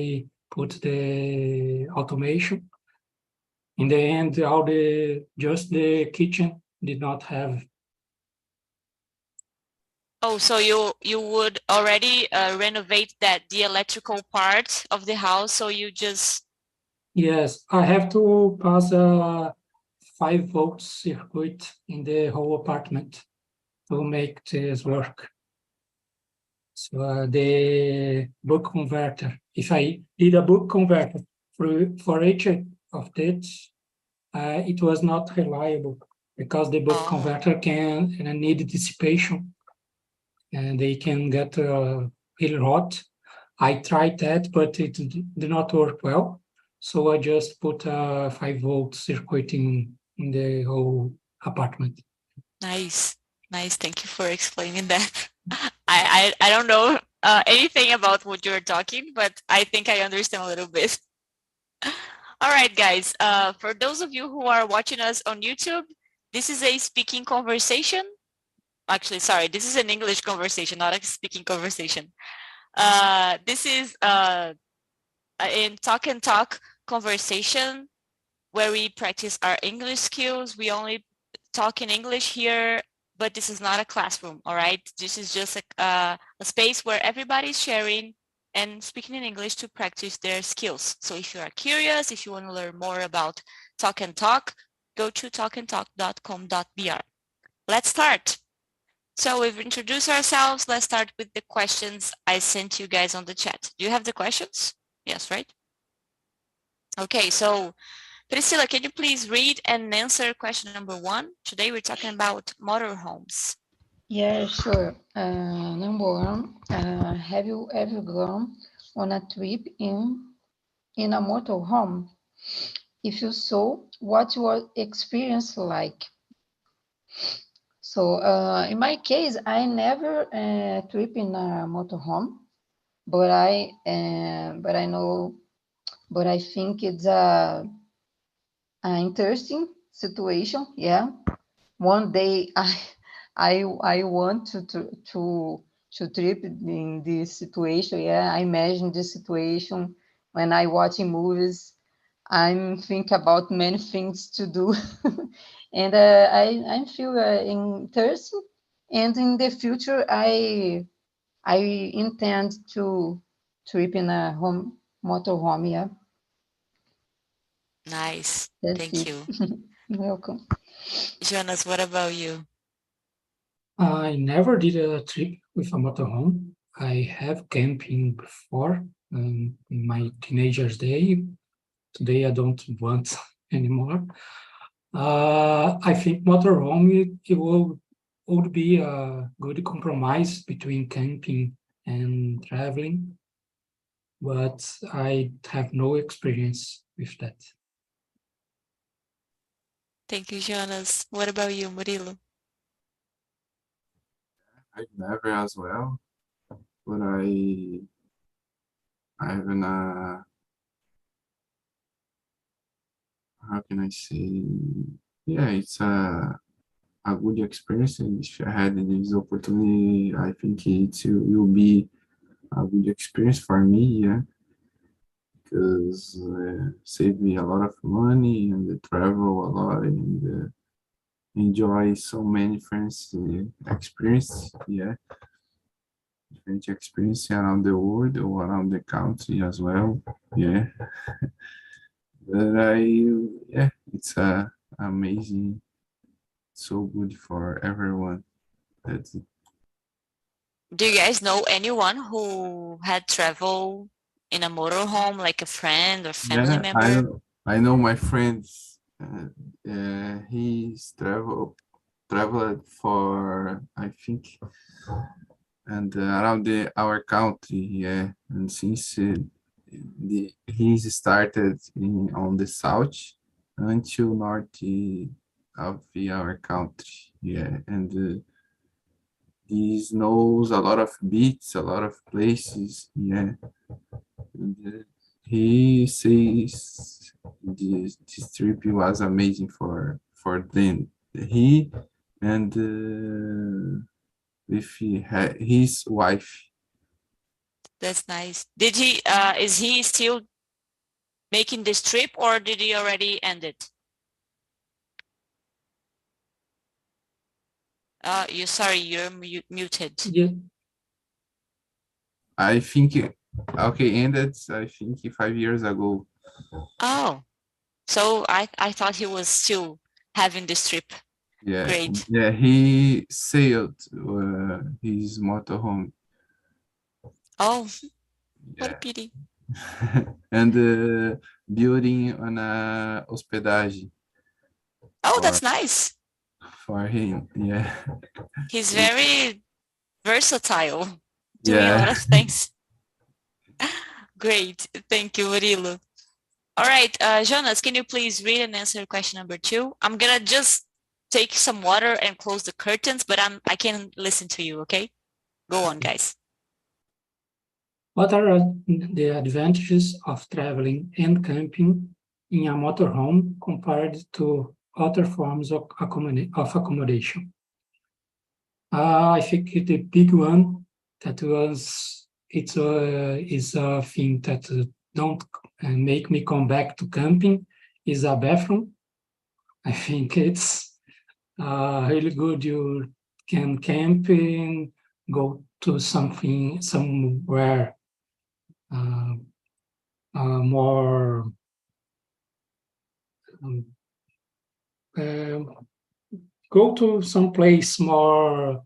I put the automation. In the end, just the kitchen did not have. Oh, so you would already renovate the electrical part of the house, so you just... Yes, I have to pass a 5-volt circuit in the whole apartment to make this work. So the buck converter, if I did a buck converter for each of this, it was not reliable because the buck converter can need dissipation and they can get really hot. I tried that, but it did not work well. So I just put a 5-volt circuit in the whole apartment. Nice. Thank you for explaining that. I don't know anything about what you're talking, but I think I understand a little bit. All right, guys. For those of you who are watching us on YouTube, this is a speaking conversation. Actually, sorry, this is an English conversation, not a speaking conversation. This is in Talk and Talk conversation where we practice our English skills. We only talk in English here, but this is not a classroom, all right? This is just a space where everybody's sharing and speaking in English to practice their skills. So if you are curious, if you want to learn more about Talk and Talk, go to talkandtalk.com.br. Let's start. So we've introduced ourselves. Let's start with the questions I sent you guys on the chat. Do you have the questions? Yes, right? Okay, so Priscilla, can you please read and answer question number 1? Today we're talking about motorhomes. Yeah, sure. Number 1, have you ever gone on a trip in a motorhome? If you so, what was experience like? So in my case, I never trip in a motorhome, but I think it's an interesting situation. Yeah, one day I want to trip in this situation. Yeah, I imagine this situation when I watching movies. I'm think about many things to do, and I feel interesting. And in the future, I intend to trip in a motorhome. Yeah, Nice. that's Thank it. you. Welcome. Jonas, what about you? I never did a trip with a motorhome. I have camping before in my teenager's day. Today I don't want anymore. I think motorhome it would be a good compromise between camping and traveling, but I have no experience with that. Thank you, Jonas. What about you, Murilo? I've never as well, but I haven't how can I say? Yeah, it's a good experience, and if I had this opportunity, I think it will be a good experience for me. Yeah, because save me a lot of money and travel a lot and enjoy so many friends experience. Yeah, different experience around the world or around the country as well. Yeah. But yeah, it's amazing, so good for everyone. That's it. Do you guys know anyone who had traveled in a motorhome, like a friend or family Yeah, member? I know my friends. He's traveled for I think and around our country. Yeah, and since he's started on the south until north of our country. Yeah, and he knows a lot of beats, a lot of places. Yeah, and, he says this trip was amazing for them. He and with his wife. That's nice. Did he, is he still making this trip or did he already end it? Sorry, you're muted. Yeah, I think, okay, ended, I think 5 years ago. Oh, so I thought he was still having this trip. Yeah, Great. yeah, he sailed his motorhome. Oh, what a Yeah. pity. And building on a hospedagem Oh, for, that's nice. for him. Yeah. He's very versatile, doing a Yeah. lot of things. Great. Thank you, Murilo. All right, Jonas, can you please read and answer question number 2? I'm gonna just take some water and close the curtains, but I can listen to you, okay? Go on, guys. what are the advantages of traveling and camping in a motorhome compared to other forms of accommodation? I think the big one that is a thing that don't make me come back to camping is a bathroom. I think it's really good. You can camp and go to somewhere more um, go to some place more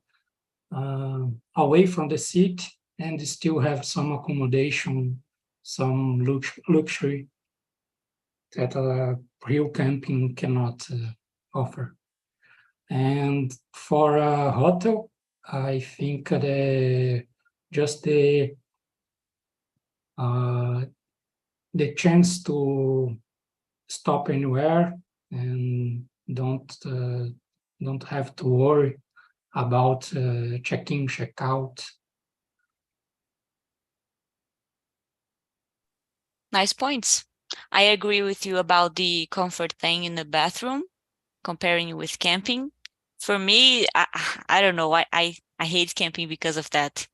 away from the city and still have some accommodation, some luxury that real camping cannot offer. And for a hotel, I think just the chance to stop anywhere and don't have to worry about check-in, check-out. Nice points. I agree with you about the comfort thing in the bathroom, comparing with camping. For me, I don't know. I hate camping because of that.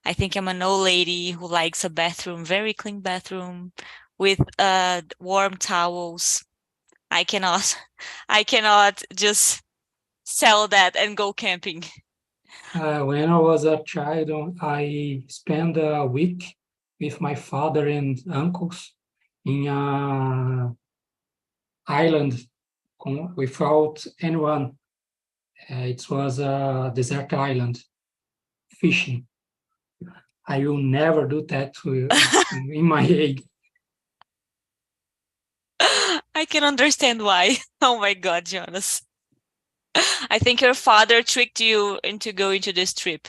I think I'm an old lady who likes a bathroom, very clean bathroom with warm towels. I cannot just sell that and go camping. When I was a child, I spent a week with my father and uncles in an island without anyone. It was a desert island, fishing. I will never do that in my age. I can understand why. Oh my God, Jonas. I think your father tricked you into going to this trip.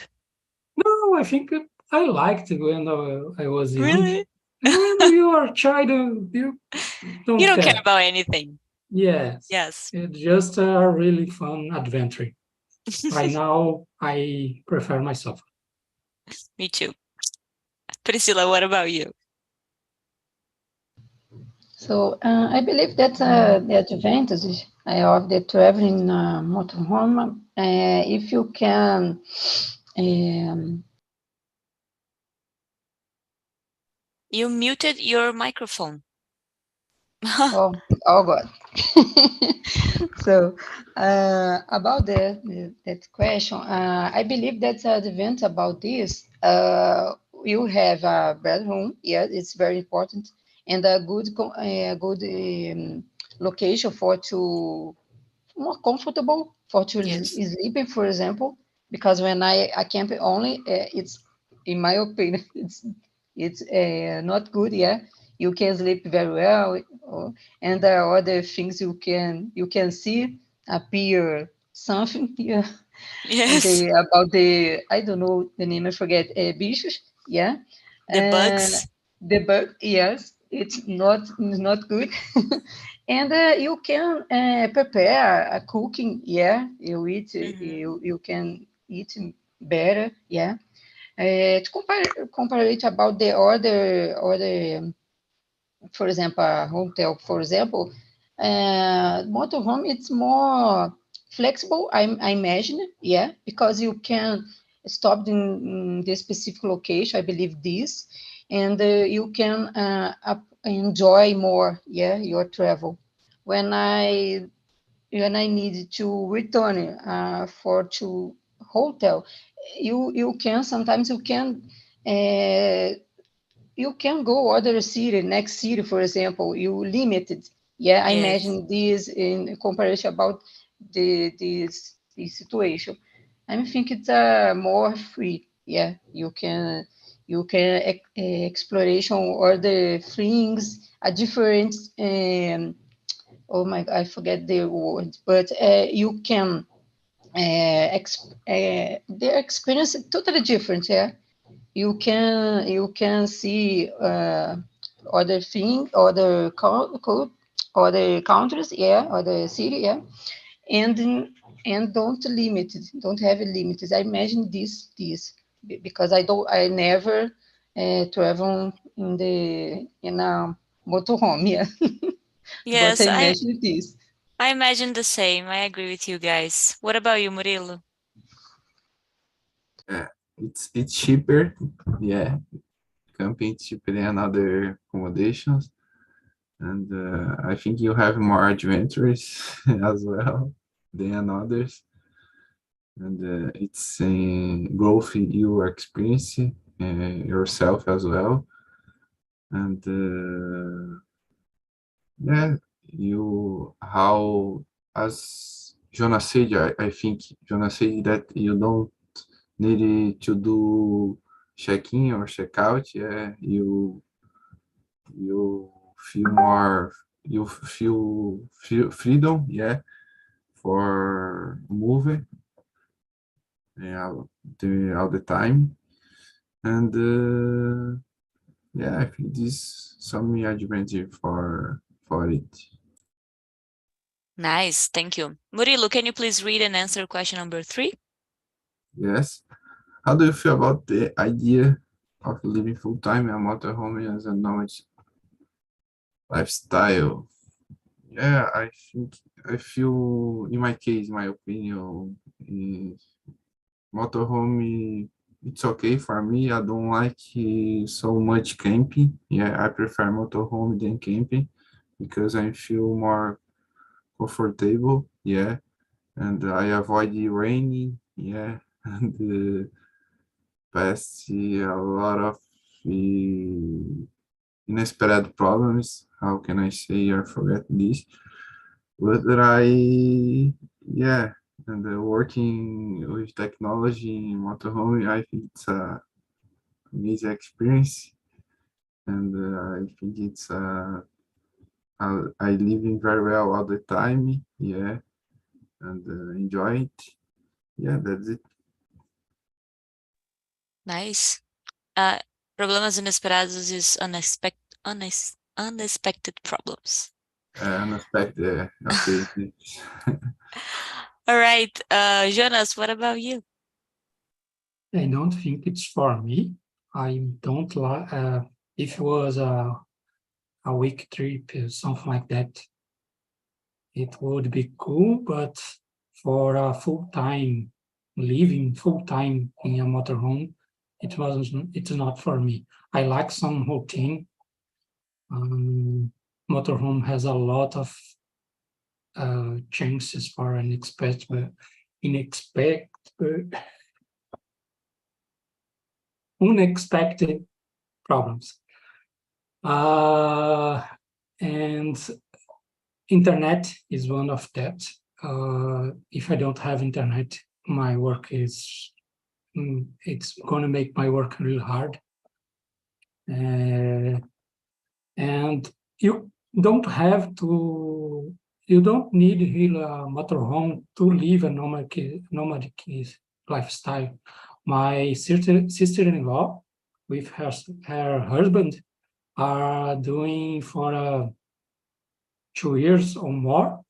No, I think I liked it when I was young. Really? When you are a child, you don't You don't care care. about anything. Yes. Yes. It's just a really fun adventure. Right now, I prefer myself. Me too. Priscilla, what about you? So I believe that the advantage of the traveling motorhome, if you can, You muted your microphone. oh God. So about that question, I believe that the advantage about this, you have a bedroom. Yeah, it's very important, and a good location for to more comfortable for to Yes. sleeping, for example. Because when I camp only, it's in my opinion, it's not good. Yeah, you can sleep very well, and there are other things you can see appear something here. And Yes. about the I don't know the name, I forget, bichos. Yeah, The bugs. the bug. Yes, it's not good. And you can prepare a cooking. Yeah, you eat. You can eat better. Yeah. To compare it about the other, for example, a hotel, for example, motorhome, it's more flexible, I imagine, yeah, because you can stopped in this specific location, I believe this, and you can enjoy more, yeah, your travel. When I need to return to hotel, you can sometimes you can go other city, next city, for example, you limited. Yeah, I Yes. imagine this in comparison about this situation. I think it's more free. Yeah, you can exploration other things, a different. Oh my, I forget the word, but you can their experience is totally different. Yeah, you can see other countries, yeah, other city, yeah, and don't have limits. I imagine because I never travel in a motorhome, yeah. But I Yes, imagine this. I imagine the same. I agree with you guys. What about you, Murilo? Yeah, it's cheaper. Yeah, camping is cheaper than other accommodations, and I think you have more adventures as well than others, and it's growth in your experience yourself as well, and yeah, you how as Jonas said, I think Jonas said that you don't need to do check-in or check-out. Yeah, you feel more, you feel freedom. Yeah, for moving. Yeah, all the time, and yeah, I think this some advantage for it. Nice, thank you. Murilo, can you please read and answer question number 3? Yes. How do you feel about the idea of living full-time in a motorhome as a nomad lifestyle? Yeah, I feel, in my case, my opinion, motorhome, it's okay for me. I don't like so much camping. Yeah, I prefer motorhome than camping because I feel more comfortable. Yeah, and I avoid the raining. Yeah, and past a lot of inesperate problems. How can I say I forget this? But yeah, and working with technology in motorhome, I think it's a amazing experience, and I think it's I live in very well all the time. Yeah, and enjoy it. Yeah, that's it. Nice. Problemas inesperados is unexpected problems. Unexpected. Okay. All right, Jonas, what about you? I don't think it's for me. I don't like if it was a week trip or something like that, it would be cool, but for a full-time living full-time in a motorhome, it's not for me. I like some routine. Motorhome has a lot of chances for unexpected problems. And internet is one of that. If I don't have internet, my work is, it's going to make my work really hard. And you don't need really a motorhome to live a nomadic lifestyle. My sister-in-law with her husband are doing for 2 years or more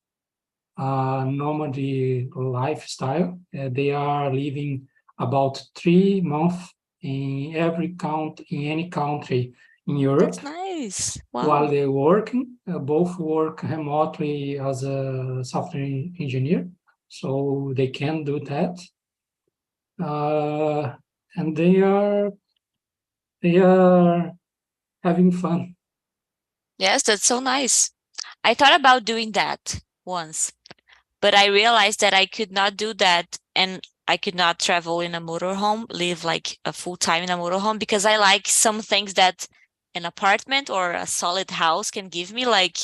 nomadic lifestyle. They are living about 3 months in any country in Europe. That's nice. While Wow. they're working, both work remotely as a software engineer, so they can do that. and they are having fun. Yes, that's so nice. I thought about doing that once, but I realized that I could not do that, and I could not travel in a motorhome, live like a full time in a motorhome, because I like some things that an apartment or a solid house can give me, like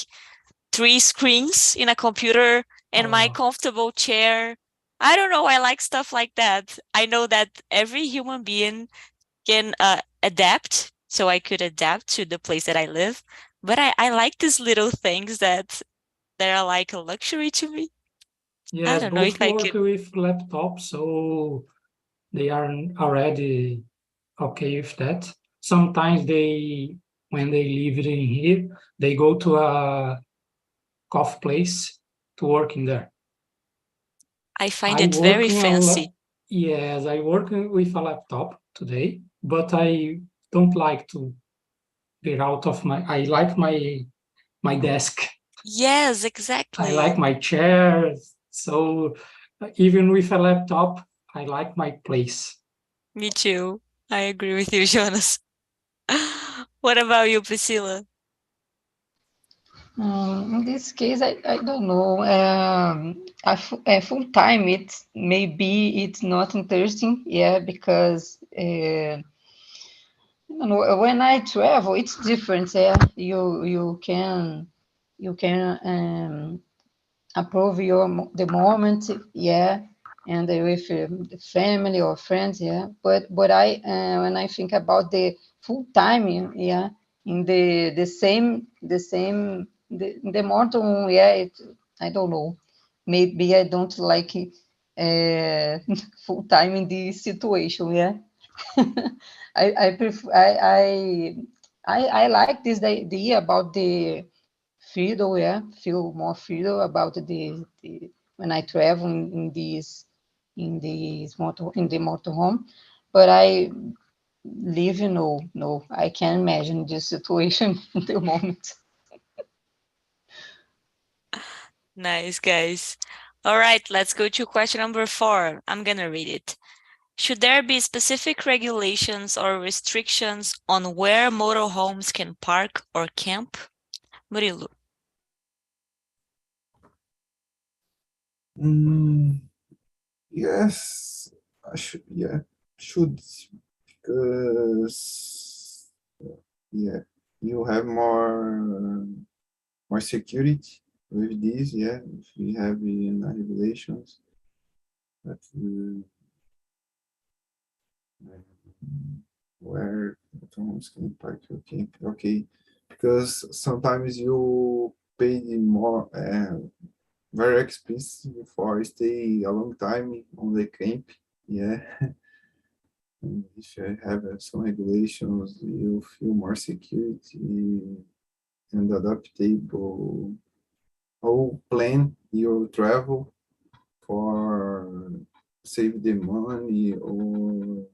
3 screens in a computer and my Oh. comfortable chair. I don't know. I like stuff like that. I know that every human being can adapt, so I could adapt to the place that I live. But I like these little things that are like a luxury to me. I Yes, don't know both if I work could. with laptops, so they are already okay with that. Sometimes when they live in here, they go to a coffee place to work in there. I find I it very work in fancy. yes, I work with a laptop today, but I don't like to get out of I like my desk. Yes, I exactly. like my chair. So even with a laptop, I like my place. Me too. I agree with you, Jonas. What about you, Priscilla? In this case, I don't know. A full time, it's not interesting, yeah, because I don't know, when I travel, it's different. Yeah, you can approve the moment, yeah, and with the family or friends, yeah. But I when I think about the full time, yeah, in the mortal, yeah, I don't know. Maybe I don't like full time in this situation, yeah. I prefer I like this idea about the freedom, yeah, feel more freedom about the when I travel in the motorhome, but I live, no, I can't imagine this situation at the moment. Nice, guys. All right, let's go to question number 4. I'm going to read it. Should there be specific regulations or restrictions on where motorhomes can park or camp? Murilo. Yes, should, because yeah, you have more security with this, yeah, if we have in regulations, but where autonomous can park your camp, okay, because sometimes you pay the more very expensive for stay a long time on the camp, yeah. And if you have some regulations, you feel more security and adaptable. How plan your travel for save the money or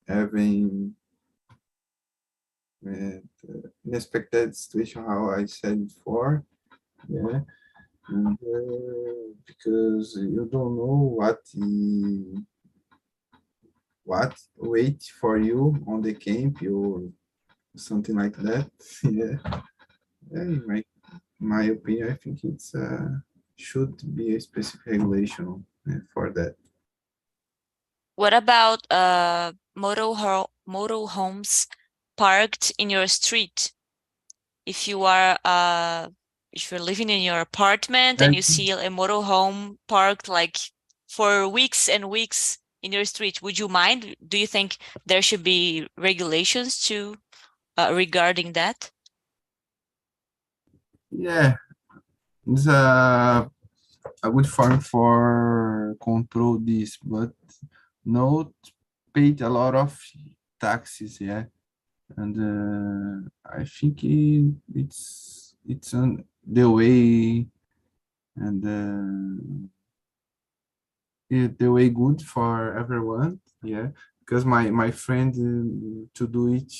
having unexpected situation, how I said before, yeah. And because you don't know what wait for you on the camp or something like that. Yeah, yeah, in my opinion, I think it's should be a specific regulation for that. What about motorhomes parked in your street? If you're living in your apartment and you see a motorhome parked like for weeks and weeks in your street, would you mind? Do you think there should be regulations to regarding that? Yeah, it's a good form for control this, but not paid a lot of taxes, yeah. And I think it's on the way, and the way good for everyone, yeah. Because my friend to do it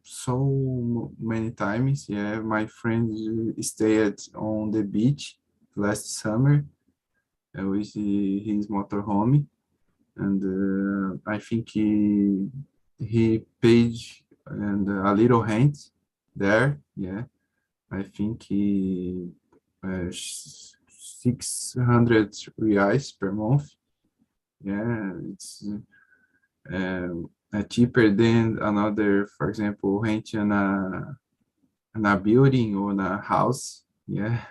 so many times, yeah. My friend stayed on the beach last summer with his motorhome, and I think he paid and a little rent there. Yeah, I think he 600 reais per month. Yeah, it's cheaper than another, for example, renting a building or a house. Yeah,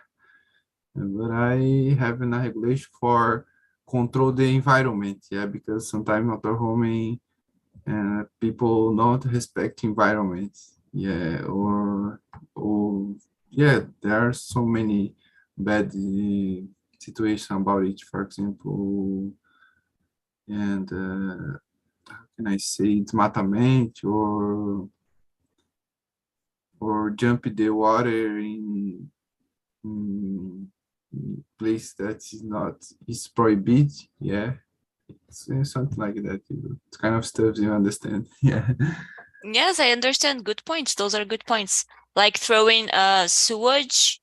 but I have a regulation for control the environment. Yeah, because sometimes motorhome people not respect environment. Yeah, or yeah, there are so many bad situations about it. For example, and how can I say, desmatamento or jump the water in place that is prohibited. Yeah, it's something like that. It's kind of stuff you understand. Yeah. Yes, I understand. Good points. Those are good points. Like throwing sewage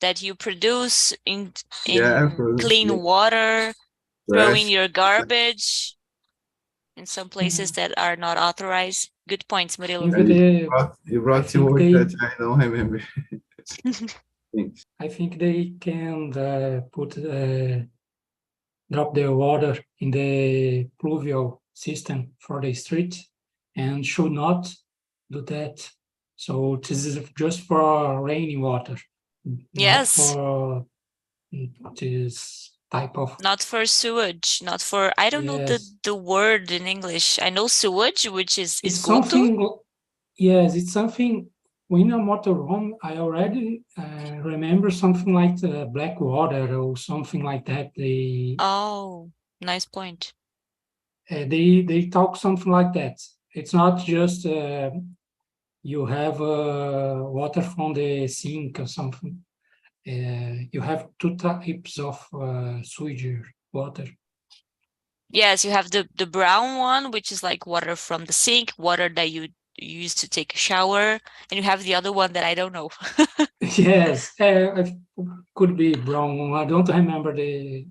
that you produce in Yeah, clean water, throwing trash. your garbage in some places that are not authorized. Good points, Murilo. Even You brought two think words they- that I don't remember. Thanks. I think they can drop the water in the pluvial system for the street and should not do that. So this is just for rainy water, Yes. not for this type of. Not for sewage, not for, I don't know Yes. the word in English. I know sewage, which is It's esgoto. something. Yes, it's something. In a motorhome, I already remember something like the black water or something like that. Oh, nice point. They talk something like that. It's not just you have water from the sink or something. You have two types of sewage water. Yes, you have the brown one, which is like water from the sink, water that you use to take a shower, and you have the other one that I don't know. Yes, it could be brown. I don't remember the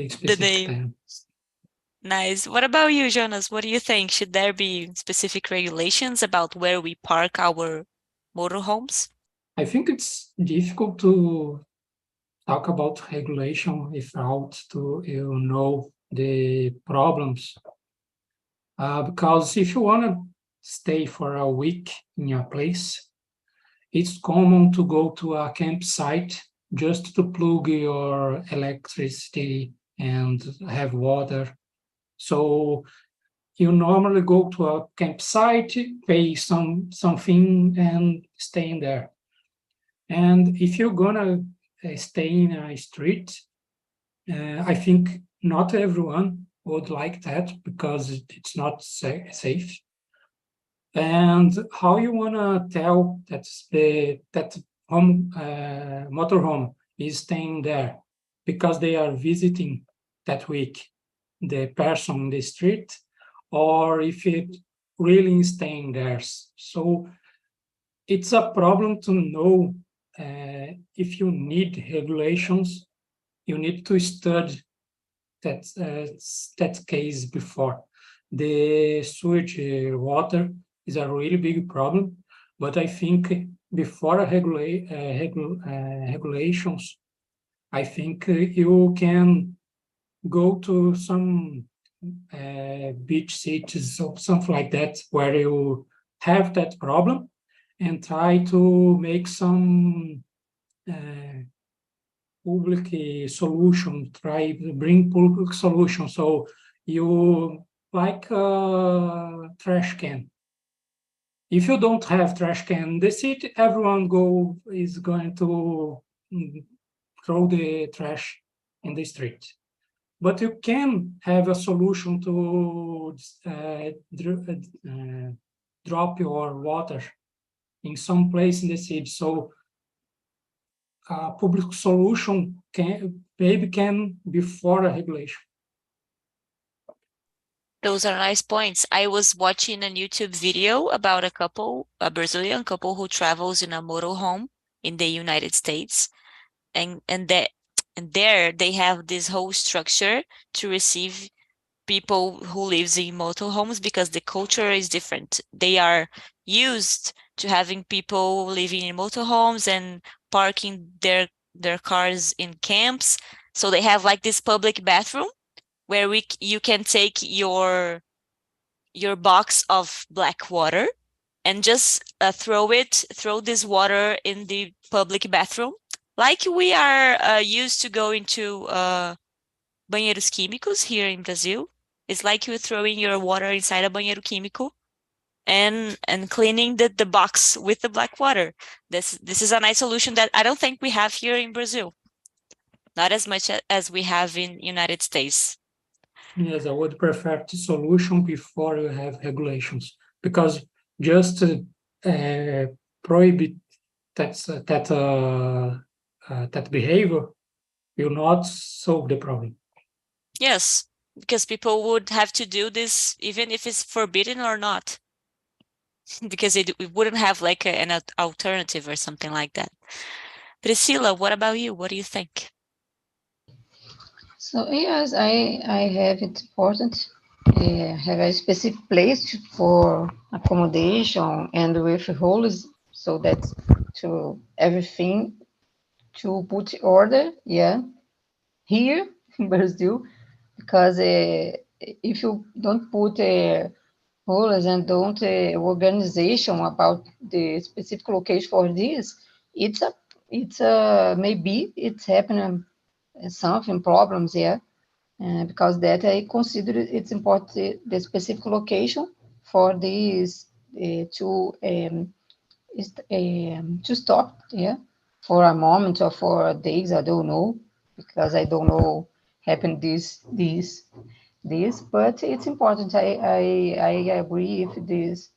specific name. term. Nice. What about you, Jonas? What do you think? Should there be specific regulations about where we park our motorhomes? I think it's difficult to talk about regulation without to know the problems. Because if you want to stay for a week in your place, it's common to go to a campsite just to plug your electricity and have water. So you normally go to a campsite, pay something and stay in there. And if you're gonna stay in a street, I think not everyone would like that because it's not safe. And how you wanna tell that motorhome is staying there because they are visiting that week the person in the street, or if it really is staying there. So it's a problem to know if you need regulations, you need to study that case before. The sewage water is a really big problem, but I think before regulations, I think you can go to some beach cities or something like that where you have that problem and try to make some public solution, try to bring public solution. So you like a trash can. If you don't have trash can in the city, everyone is going to throw the trash in the street. But you can have a solution to drop your water in some place in the city. So a public solution can before a regulation. Those are nice points. I was watching a YouTube video about a Brazilian couple who travels in a motorhome in the United States. And there they have this whole structure to receive people who lives in motorhomes because the culture is different. They are used to having people living in motorhomes and parking their cars in camps. So they have like this public bathroom where you can take your box of black water and just throw this water in the public bathroom, like we are used to go into banheiros químicos here in Brazil. It's like you throwing your water inside a banheiro químico and cleaning the box with the black water. This is a nice solution that I don't think we have here in Brazil. Not as much as we have in United States. Yes, I would prefer the solution before you have regulations, because just prohibit that behavior will not solve the problem. Yes, because people would have to do this even if it's forbidden or not, because it wouldn't have like an alternative or something like that. Priscilla, what about you? What do you think? So yes, I have it's important have a specific place for accommodation and with rules, so that's to everything to put order. Yeah, here in Brazil, because if you don't put rules and don't organization about the specific location for this, it's maybe it's happening something problems here. Because that I consider it's important the specific location for this to stop, yeah, for a moment or for days, I don't know, because I don't know happen this, but it's important. I agree if these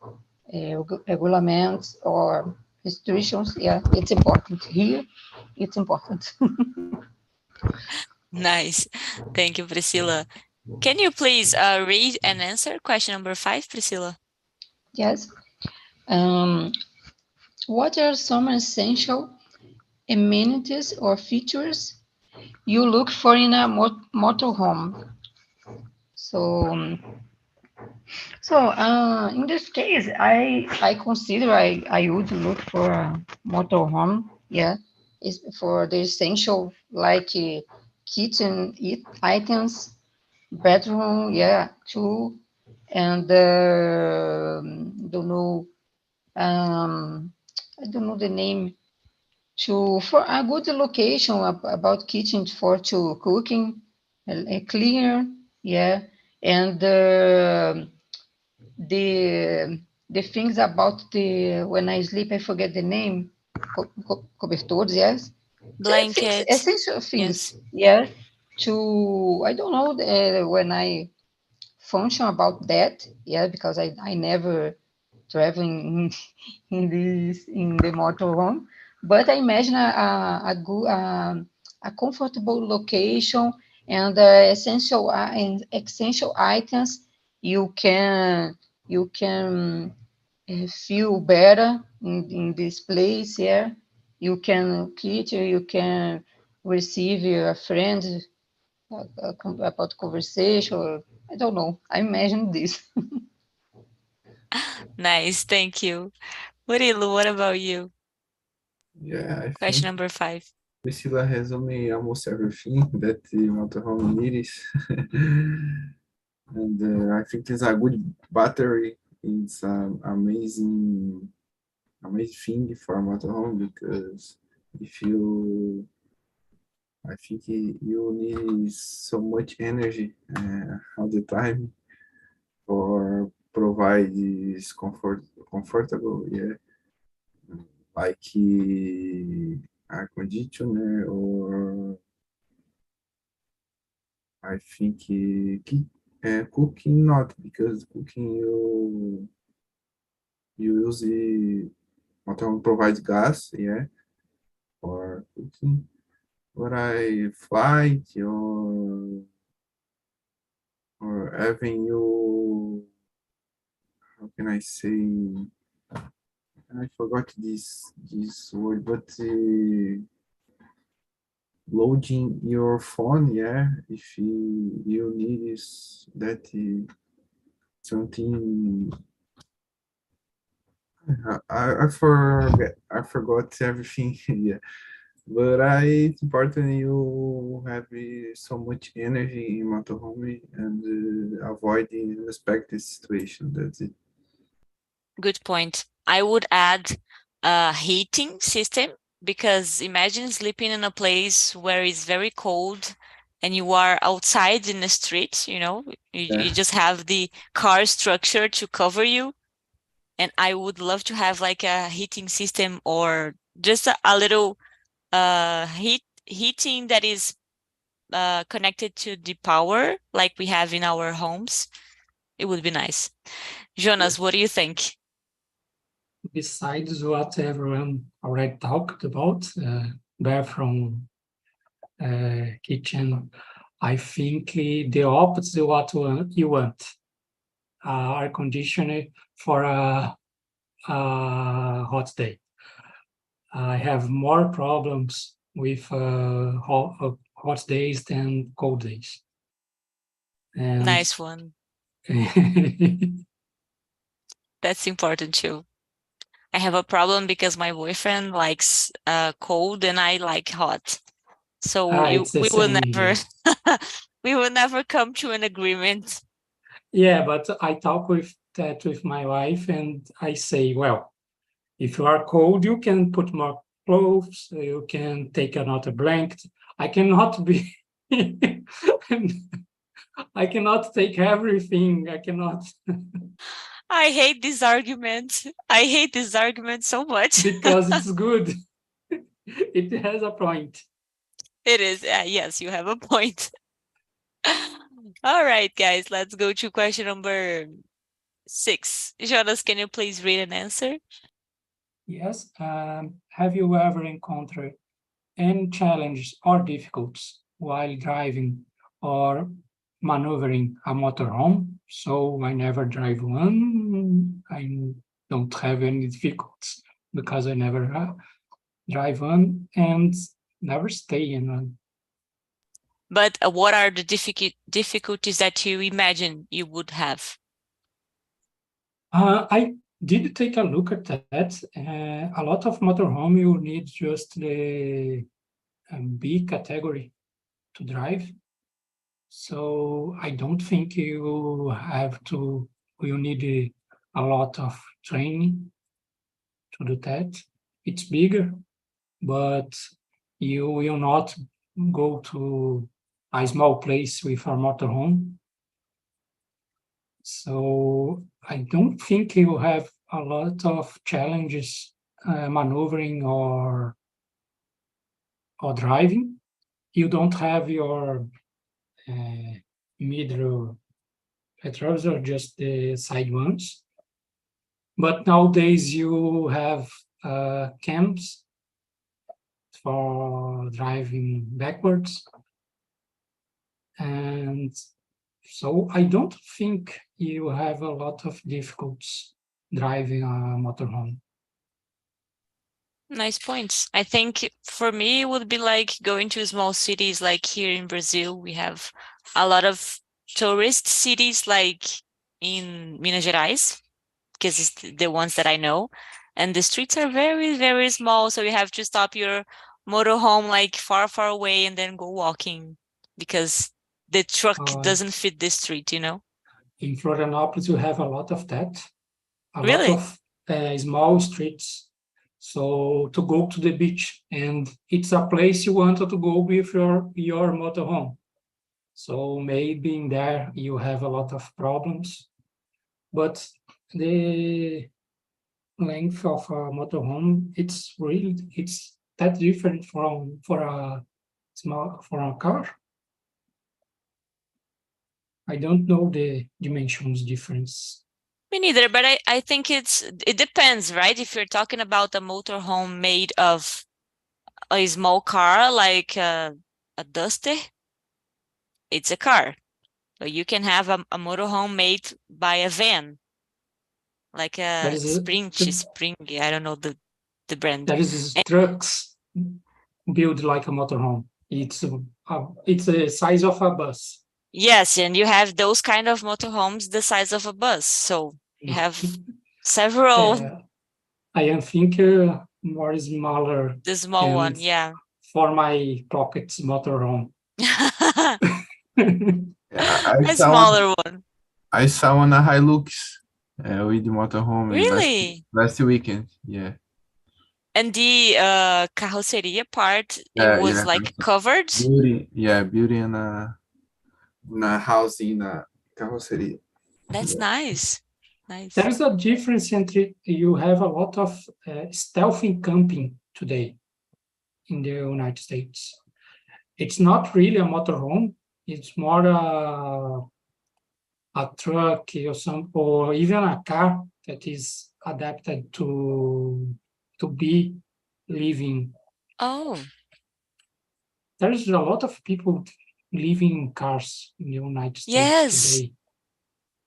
regulaments or restrictions, yeah, it's important here. It's important. Nice. Thank you, Priscilla. Can you please read and answer question number 5, Priscilla? Yes. What are some essential amenities or features you look for in a motorhome? So, in this case, I consider I would look for a motorhome. Yeah, is for the essential like kitchen items, bedroom. Yeah, too, and don't know. I don't know the name for a good location about kitchen for to cooking, cleaner, yeah, and the things about the when I sleep I forget the name, cobertores, yes, things, Blankets. essential things, Yes. yeah. To I don't know when I function about that, yeah, because I never traveling in the motorhome, but I imagine a good a comfortable location and essential items you can feel better in this place here. You can eat, you can receive your friends about conversation. I don't know. I imagine this. Nice. Thank you. Murilo, what about you? Yeah, I Question think number 5. Priscilla resume almost everything that the motorhome needs. And I think it's a good battery. It's an amazing thing for a motorhome, because if you, I think you need so much energy all the time for provide this comfortable, yeah, like air conditioner, or I think cooking not, because cooking you use the motorhome provides gas, yeah, for cooking. But I flight or having you, how can I say? I forgot this word, but loading your phone, yeah, if you need is that something. I forgot everything. Yeah, but it's important you have so much energy in motorhome and avoiding unexpected situation. That's it. Good point. I would add a heating system, because imagine sleeping in a place where it's very cold and you are outside in the street, you Yeah. just have the car structure to cover you. And I would love to have like a heating system, or just a little heating that is connected to the power like we have in our homes. It would be nice. Jonas, what do you think? Besides what everyone already talked about, bathroom, kitchen, I think the opposite of what you want. Air conditioner for a hot day. I have more problems with hot days than cold days. And Nice one. That's important too. I have a problem because my boyfriend likes cold and I like hot. So we will never we will never come to an agreement. Yeah, but I talk with my wife and I say, well, if you are cold, you can put more clothes, you can take another blanket. I cannot be I cannot take everything. I cannot. I hate this argument. I hate this argument so much. Because it's good. It has a point. It is. Yes, you have a point. All right, guys, let's go to question number 6. Jonas, can you please read an answer? Yes. Have you ever encountered any challenges or difficulties while driving or maneuvering a motorhome? So I never drive one. I don't have any difficulties because I never drive one and never stay in one. But what are the difficulties that you imagine you would have? I did take a look at that. A lot of motorhome, you need just the B category to drive. So I don't think you need a lot of training to do that. It's bigger, but you will not go to a small place with a motorhome. So I don't think you have a lot of challenges maneuvering or driving. You don't have your middle petrols or just the side ones. But nowadays you have cams for driving backwards. And so I don't think you have a lot of difficulties driving a motorhome. Nice points. I think for me, it would be like going to small cities like here in Brazil. We have a lot of tourist cities like in Minas Gerais, because it's the ones that I know. And the streets are very, very small. So you have to stop your motorhome like far, far away and then go walking because the truck doesn't fit the street, In Florianópolis, you have a lot of that. Really? Lot of small streets. So to go to the beach, and it's a place you wanted to go with your motorhome. So maybe in there you have a lot of problems, but the length of a motorhome, it's that different for a car. I don't know the dimensions difference. Me neither, but I think it depends, right? If you're talking about a motorhome made of a small car like a Duster, it's a car. But you can have a motorhome made by a van, like a Spring. I don't know the brand. There is trucks built like a motorhome. It's the size of a bus. Yes, and you have those kind of motorhomes the size of a bus. So you have several. I am think more smaller. The small one, and yeah. For my pockets motorhome. A smaller one. I saw one a Hilux with the motorhome Really? last weekend. Yeah. And the carroceria part, it Yeah, was yeah. like covered? Beauty na house na carroceria. That's nice. Nice. There's a difference entre you have a lot of stealthing camping today in the United States. It's not really a motorhome. It's more a truck or even a car that is adapted to be living. Oh, There's a lot of people living in cars in the United States yes. today.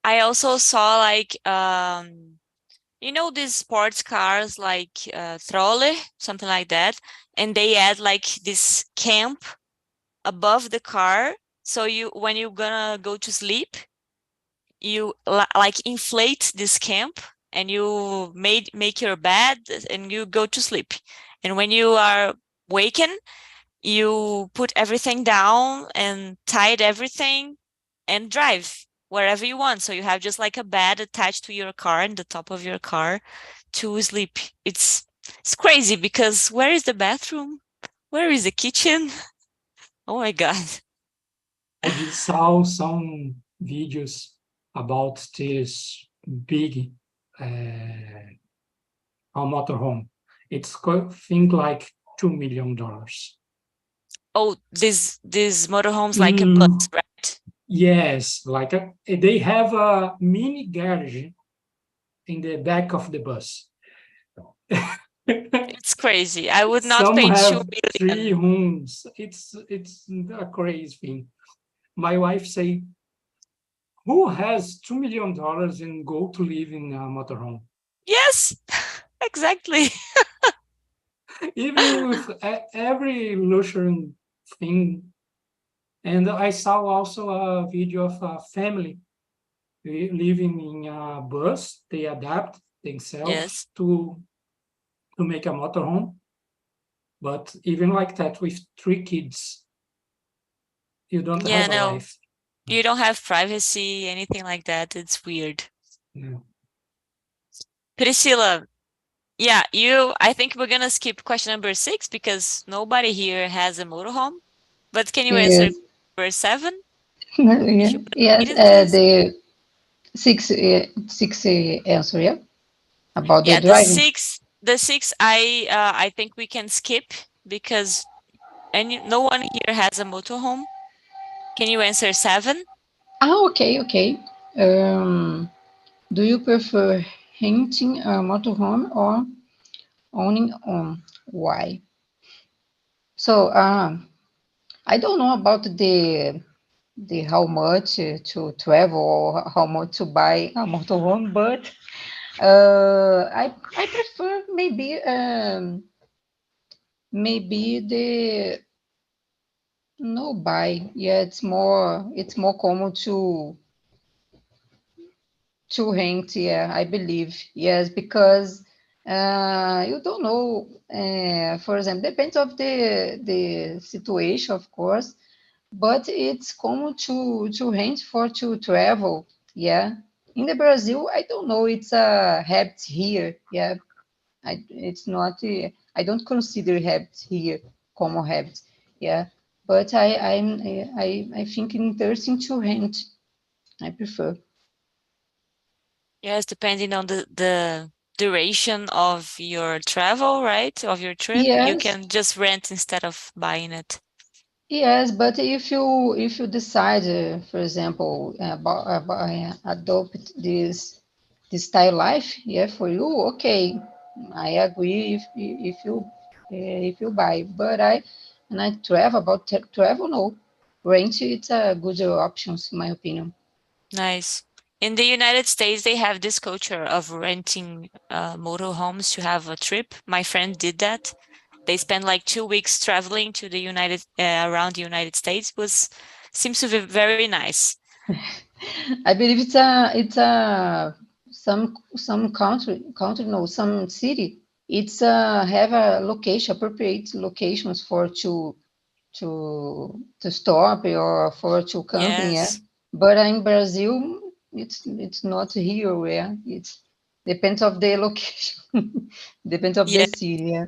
I also saw like you know these sports cars like trolley, something like that, and they add like this camp above the car, so you when you're gonna go to sleep, you like inflate this camp and you make your bed and you go to sleep, and when you are waken, you put everything down and tied everything and drive wherever you want. So you have just like a bed attached to your car and the top of your car to sleep. It's crazy because where is the bathroom? Where is the kitchen? Oh my God. I just saw some videos about this big motorhome. It's thing like $2 million. Oh, this motorhomes like a bus, right? Yes, they have a mini garage in the back of the bus. It's crazy. I would not Some pay have 2 3 million. rooms. It's a crazy thing. My wife say, "Who has $2 million and go to live in a motorhome?" Yes, exactly. Even with every luxury thing. And I saw also a video of a family living in a bus. They adapt themselves Yes. to make a motorhome. But even like that, with 3 kids, you don't have a life. You don't have privacy, anything like that. It's weird. Yeah. Priscilla, I think we're gonna skip question number 6 because nobody here has a motorhome. But can you answer Yes. number 7? Yeah. Yes, the six answer, yeah, about the Yeah, driving. the 6 I think we can skip because no one here has a motorhome. Can you answer 7? Okay, okay. Do you prefer renting a motorhome or owning one? Why? So, I don't know about the how much to travel or how much to buy a motorhome, but I prefer maybe the no buy. Yeah, it's more common to rent. Yeah, I believe. Yes, because you don't know. For example, depends of the situation, of course, but it's common to rent for to travel. Yeah, in the Brazil, I don't know. It's a habit here. Yeah, it's not. I don't consider habits here common habits. Yeah, but I think interesting to rent. I prefer. Yes, depending on the duration of your travel, right? Of your trip, you Yes, can just rent instead of buying it. yes, but if you decide, for example, adopt this style life, yeah, for you, okay, I agree if you buy, but and I travel travel, no, rent it's a good options in my opinion. Nice. In the United States, they have this culture of renting motorhomes to have a trip. My friend did that, they spent like 2 weeks traveling to the around the United States. Seems to be very nice. I believe some country, no, some city. It's have a location, appropriate locations for to stop or for to camping. Yeah, Yes. but in Brazil, it's not here. Where it's depends of the location, depends of the Yeah. city. Yeah.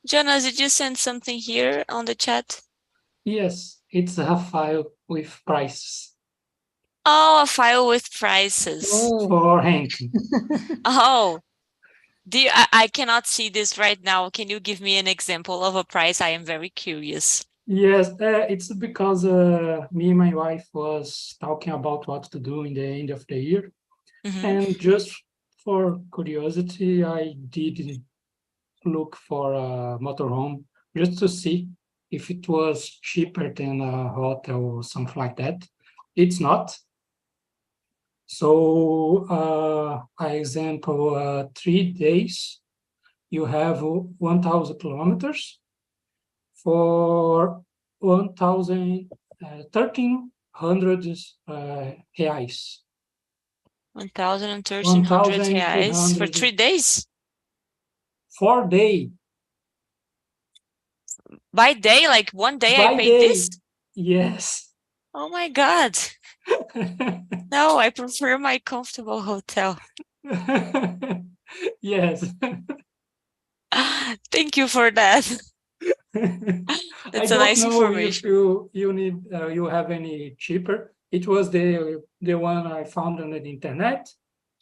Jonas, did you send something here on the chat? Yes, it's a file with prices Oh, a file with prices. Oh, for renting. Oh, I cannot see this right now. Can you give me an example of a price? I am very curious. Yes, it's because me and my wife was talking about what to do in the end of the year. Mhm. And just for curiosity, I did look for a motorhome just to see if it was cheaper than a hotel or something like that. It's not. So, example, 3 days, you have 1,000 kilometers for 1,000, 1,300 reais. 1,000 and 1,300 reais for 1,300 3 days? 4 day. By day, like one day I By paid day. this? Yes. Oh my God. No, I prefer my comfortable hotel. Yes. Thank you for that. I That's a don't nice know if information. you need you have any cheaper. It was the one I found on the internet.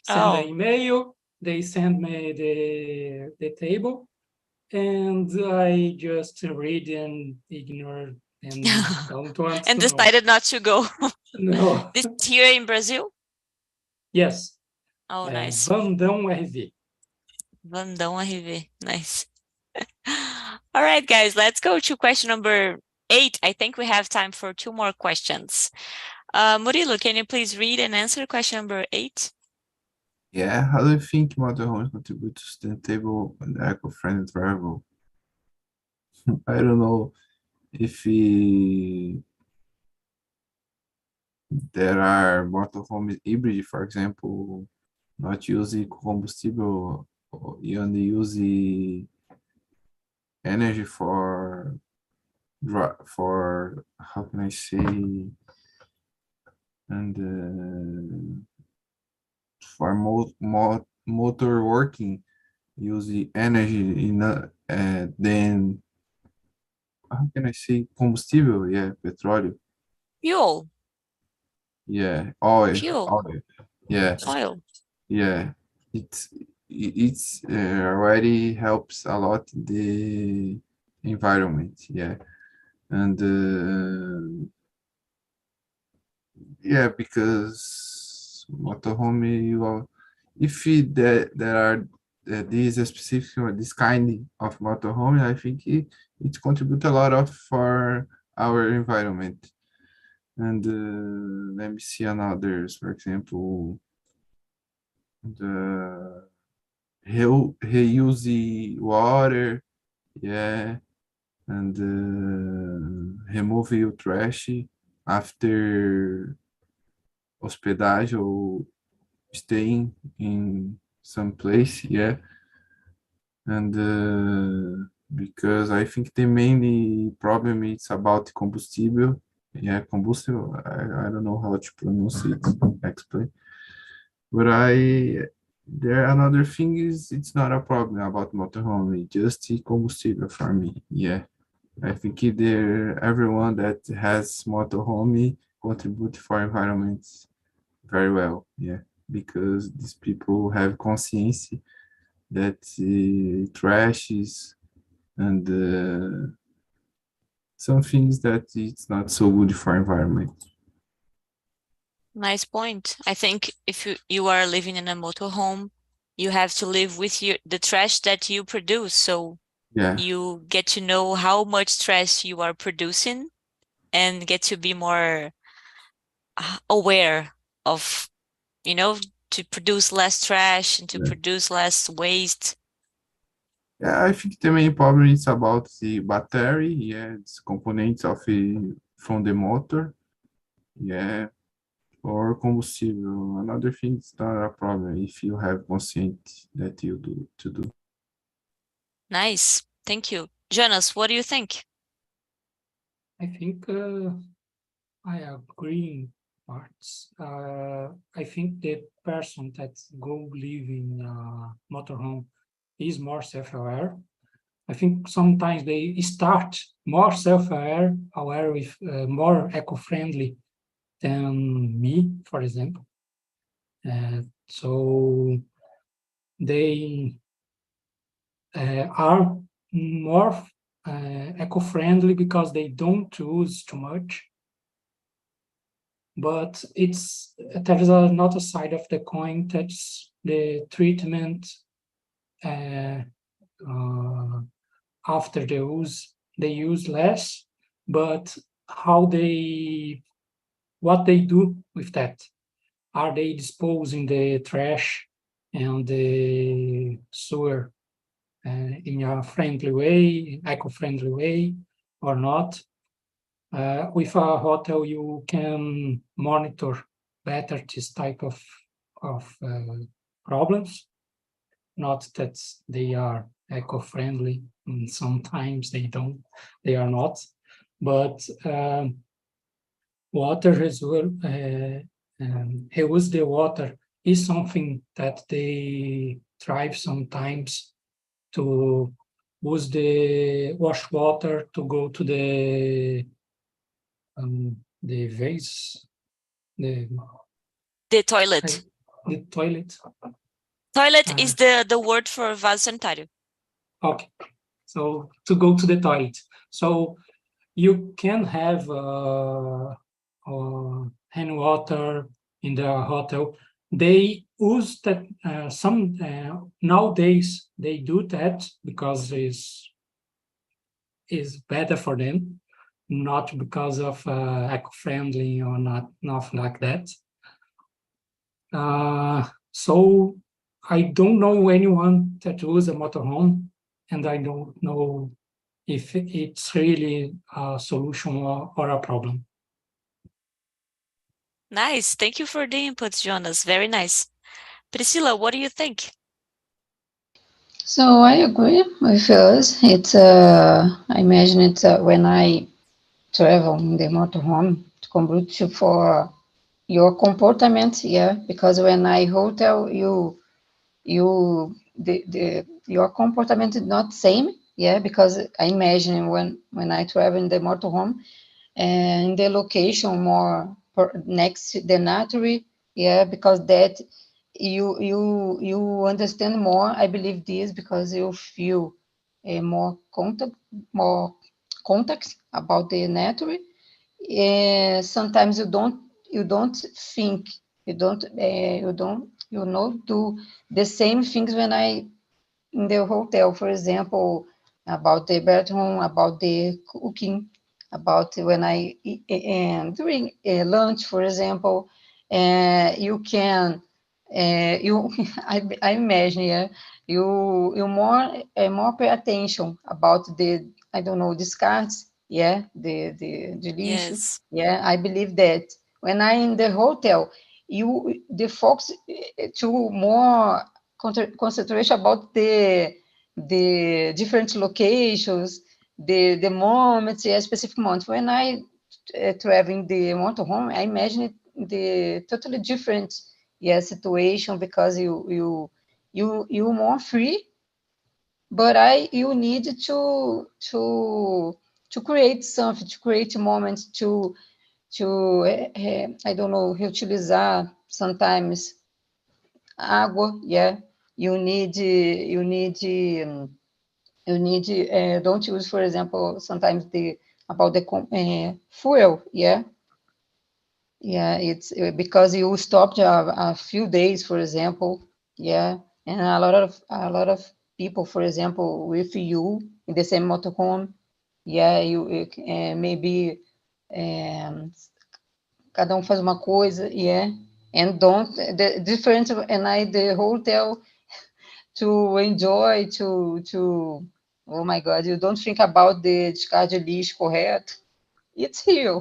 Send an Oh, email. They send me the table, and I just read and ignore and don't want and to know. decided not to go. No. This here in Brazil? Yes. Oh, nice. Vandão RV. Vandão RV. Nice. All right, guys, let's go to question number 8. I think we have time for 2 more questions. Murilo, can you please read and answer question number 8? Yeah, how do you think motorhomes contribute to sustainable and eco-friendly travel? I don't know if there are motorhomes hybrid, for example, not using combustível, you only use energy for how can I say, and for motor working, use the energy in then how can I say combustível? Yeah, petróleo. Fuel. Yeah, oil. Fuel. Yeah, Oil. yeah. It's already helps a lot the environment. Yeah, and yeah, because motorhome, there are these specific or this kind of motorhome, I think it contributes a lot of for our environment. And let me see another, for example, the reuse the water, yeah, and remove your trash after hospedagem or staying in some place, yeah. And because I think the main problem is about combustível. Yeah, combustível. I don't know how to pronounce it, explain. But there another thing is it's not a problem about motorhome, it's just the combustível for me. Yeah, I think there everyone that has motorhome contribute for environment very well. Yeah, because these people have conscience that trash is and some things that it's not so good for environment. Nice point. I think if you are living in a motorhome, you have to live with the trash that you produce. So Yeah, you get to know how much trash you are producing and get to be more aware of, to produce less trash and to produce less waste. Yeah, I think the main problem is about the battery, yeah, it's components from the motor, yeah, or combustível. Another thing is not a problem if you have consent that you do to do. Nice. Thank you. Jonas, what do you think? I think I agree in parts. I think the person that go live in a motorhome is more self-aware. I think sometimes they start more self-aware, aware with more eco-friendly than me, for example. So they are more eco-friendly because they don't use too much. But there is another side of the coin, that's the treatment after the use. They use less, but what they do with that? Are they disposing the trash and the sewer in a friendly way, eco-friendly way, or not? With a hotel, you can monitor better this type of problems. Not that they are eco-friendly, and sometimes they are not. But water reuse the water is something that they try sometimes to use the wash water to go to the vase, The the toilet. toilet. Toilet is the word for vaso sanitário. Okay, so to go to the toilet. So you can have hand water in the hotel. They use that nowadays they do that because is better for them, not because of eco-friendly or nothing like that. So I don't know anyone that use a motorhome, and I don't know if it's really a solution or a problem. Nice. Thank you for the inputs, Jonas. Very nice. Priscilla, what do you think? So I agree with yours. I imagine it's when I travel in the motorhome, it's contribute for your comportment, yeah, because when I hotel, your comportment is not same, yeah, because I imagine when I travel in the motorhome and the location more next to the nature, yeah, because that you understand more. I believe this because you feel more context about the nature. Sometimes you don't think do the same things when I in the hotel, for example, about the bathroom, about the cooking, about when I during lunch, for example, you can you I imagine, yeah, you more pay attention about the, I don't know, discards, yeah, the lixo, Yes. yeah. I believe that when I in the hotel, the focus to more concentration about the different locations, the moments, yeah, specific moments. When I traveling the motorhome, I imagine it, the totally different, yeah, situation, because you more free, but you need to create something, to create moments, I don't know, reutilizar sometimes água, yeah. Don't use, for example, sometimes about the fuel, yeah. Yeah, it's because you stopped a few days, for example, yeah, and a lot of people, for example, with you in the same motorhome, yeah, maybe cada faz uma coisa, yeah, and don't the different, and the hotel to enjoy, to oh my God, you don't think about the descarte de lixo correto. It's here.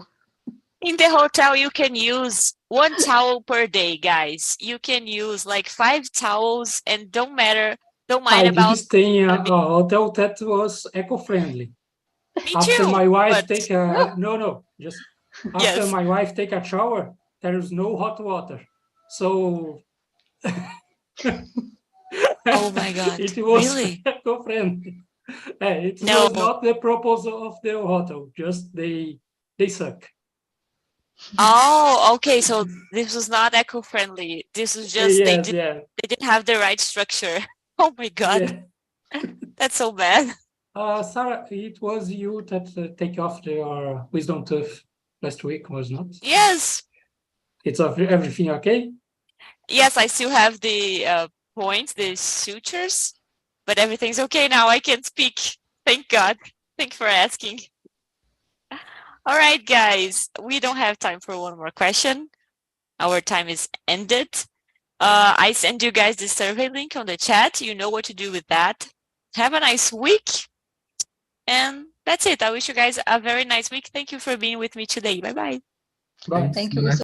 In the hotel, you can use 1 towel per day, guys. You can use like 5 towels and don't mind I about. did stay in a hotel that was eco-friendly. Me After too, my wife but take a just after yes. my wife take a shower, there is no hot water. So Oh my God, it was really? eco-friendly. It No. was not the purpose of the hotel, just they suck. Oh, okay. So this was not eco-friendly. This was just they Yes, yeah, didn't have the right structure. Oh my God, yeah. that's so bad. Sarah, it was you that take off your wisdom tooth last week, was not? Yes, It's everything okay? yes, I still have the points, the sutures, but everything's okay now. I can speak. Thank God. Thank you for asking. All right, guys, we don't have time for one more question. Our time is ended. I send you guys the survey link on the chat. You know what to do with that. Have a nice week. And that's it. I wish you guys a very nice week. Thank you for being with me today. Bye-bye. Bye. Thank you